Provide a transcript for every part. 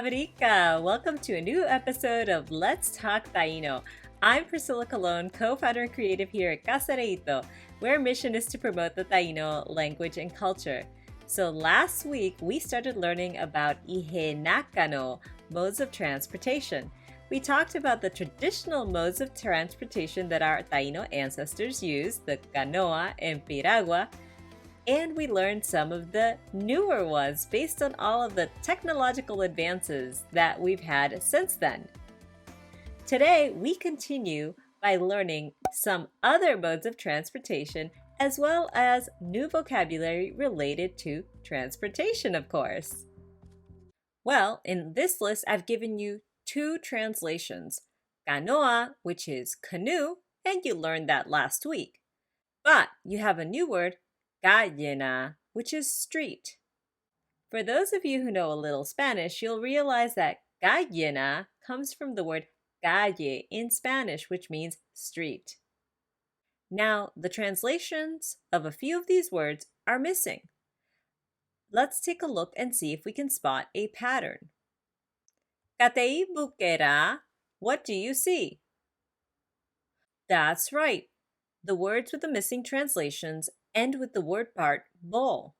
Abrica! Welcome to a new episode of Let's Talk Taíno. I'm Priscilla Colon, co-founder and creative here at Taíno, where our mission is to promote the Taíno language and culture. So last week, we started learning about Ihenakano, modes of transportation. We talked about the traditional modes of transportation that our Taíno ancestors used, the canoa and piragua, and we learned some of the newer ones based on all of the technological advances that we've had since then. Today, we continue by learning some other modes of transportation as well as new vocabulary related to transportation, of course. Well, in this list, I've given you two translations. Canoa, which is canoe, and you learned that last week. But you have a new word, calle, which is street. For those of you who know a little Spanish, you'll realize that calle comes from the word calle in Spanish, which means street. Now, the translations of a few of these words are missing. Let's take a look and see if we can spot a pattern. Katei bukera, what do you see? That's right. The words with the missing translations end with the word part bo.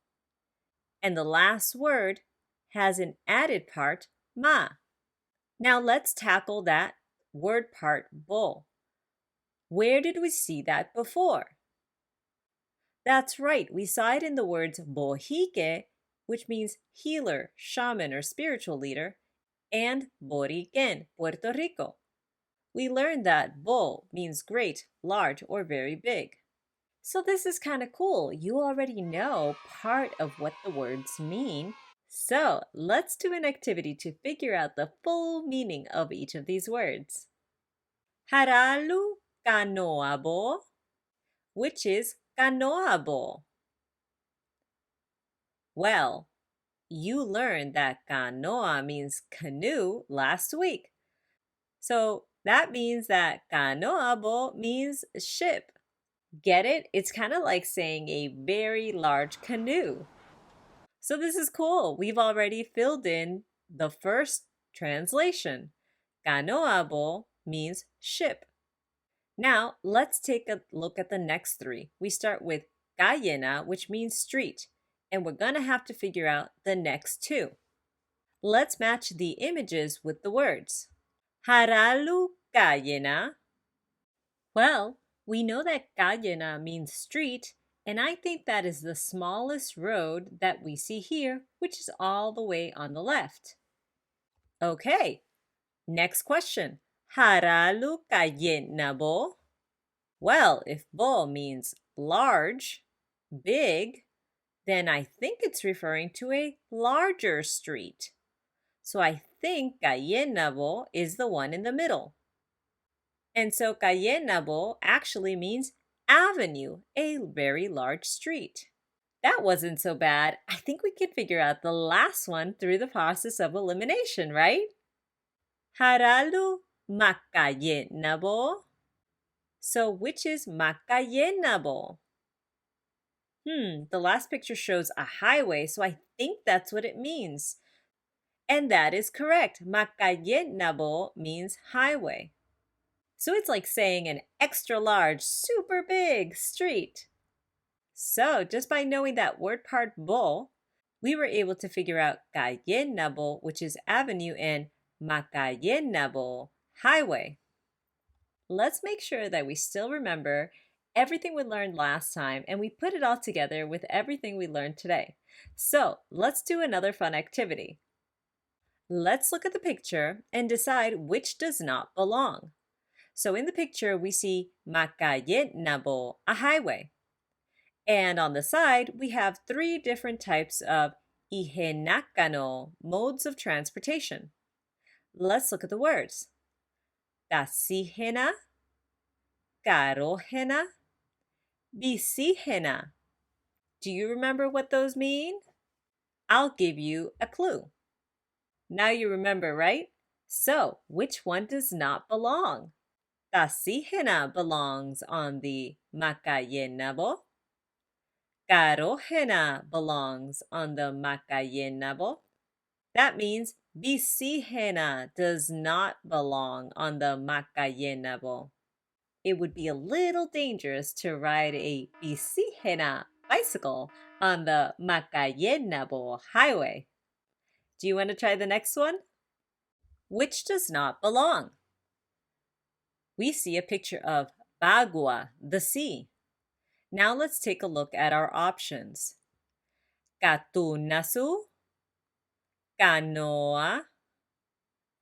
And the last word has an added part ma. Now let's tackle that word part bo. Where did we see that before? That's right, we saw it in the words bohique, which means healer, shaman, or spiritual leader, and boriquen, Puerto Rico. We learned that bo means great, large, or very big. So this is kind of cool. You already know part of what the words mean. So let's do an activity to figure out the full meaning of each of these words. Haralu canoabo, which is canoabo. Well, you learned that canoa means canoe last week. So that means that canoabo means ship. Get it? It's kind of like saying a very large canoe. So this is cool. We've already filled in the first translation. Canoabo means ship. Now, let's take a look at the next three. We start with calle, which means street, and we're going to have to figure out the next two. Let's match the images with the words. Haralu calle. Well, we know that calle means street, and I think that is the smallest road that we see here, which is all the way on the left. Okay, next question. Haralu bo? Well, if bo means large, big, then I think it's referring to a larger street. So I think bo is the one in the middle. And so calle actually means avenue, a very large street. That wasn't so bad. I think we could figure out the last one through the process of elimination, right? Haralu bo? So which is bo? The last picture shows a highway, so I think that's what it means. And that is correct. bo means highway. So it's like saying an extra large, super big street. So just by knowing that word part bo, we were able to figure out bo, which is avenue, and bo, highway. Let's make sure that we still remember everything we learned last time and we put it all together with everything we learned today. So let's do another fun activity. Let's look at the picture and decide which does not belong. So in the picture, we see bo, a highway. And on the side, we have three different types of ihenakano, modes of transportation. Let's look at the words. Tasihena, karohena, bisihena. Do you remember what those mean? I'll give you a clue. Now you remember, right? So, which one does not belong? Tasihena belongs on the bo. Karohena belongs on the bo. That means Bicihena does not belong on the Macayenabo. It would be a little dangerous to ride a Bicihena bicycle on the Macayenabo highway. Do you want to try the next one? Which does not belong? We see a picture of Bagua, the sea. Now let's take a look at our options. Katunasu, Canoa,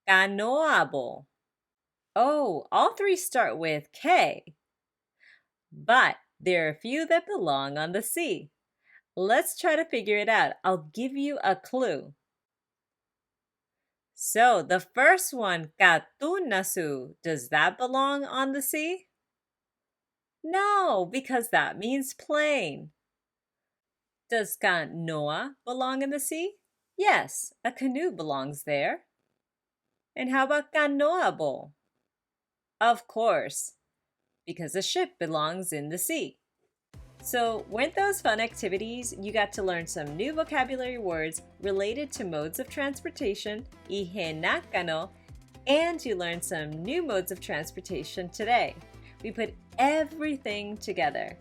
Canoabo. Oh, all three start with K. But there are a few that belong on the sea. Let's try to figure it out. I'll give you a clue. So the first one, Katunasu, does that belong on the sea? No, because that means plane. Does canoa belong in the sea? Yes, a canoe belongs there. And how about canoabo? Of course, because a ship belongs in the sea. So, weren't those fun activities? You got to learn some new vocabulary words related to modes of transportation, ihenakano, and you learned some new modes of transportation today. We put everything together.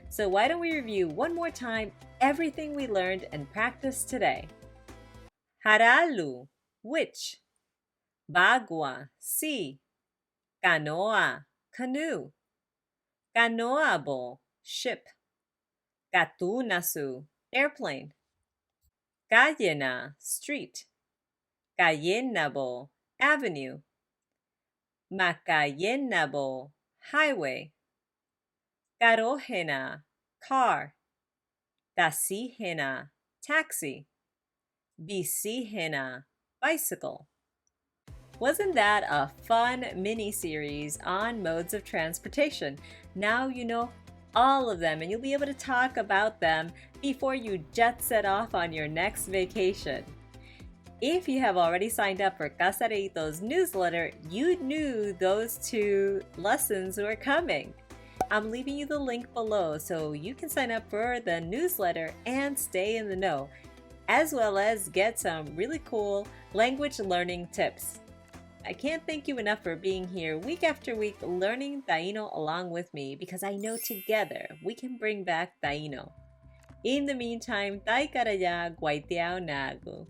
So why don't we review one more time everything we learned and practiced today? Haralu, which? Bagua, sea. Canoa, canoe. Canoabo, ship. Katunasu, airplane. Cayena, street. Cayenabo, avenue. Macayenabo, highway. Carojena, car. Tasihena, taxi. Bicihena, bicycle. Wasn't that a fun mini-series on modes of transportation? Now you know all of them and you'll be able to talk about them before you jet set off on your next vacation. If you have already signed up for Casareito's newsletter, you knew those two lessons were coming. I'm leaving you the link below so you can sign up for the newsletter and stay in the know, as well as get some really cool language learning tips. I can't thank you enough for being here week after week learning Taíno along with me because I know together we can bring back Taíno. In the meantime, tay karaya guaitiao nagu.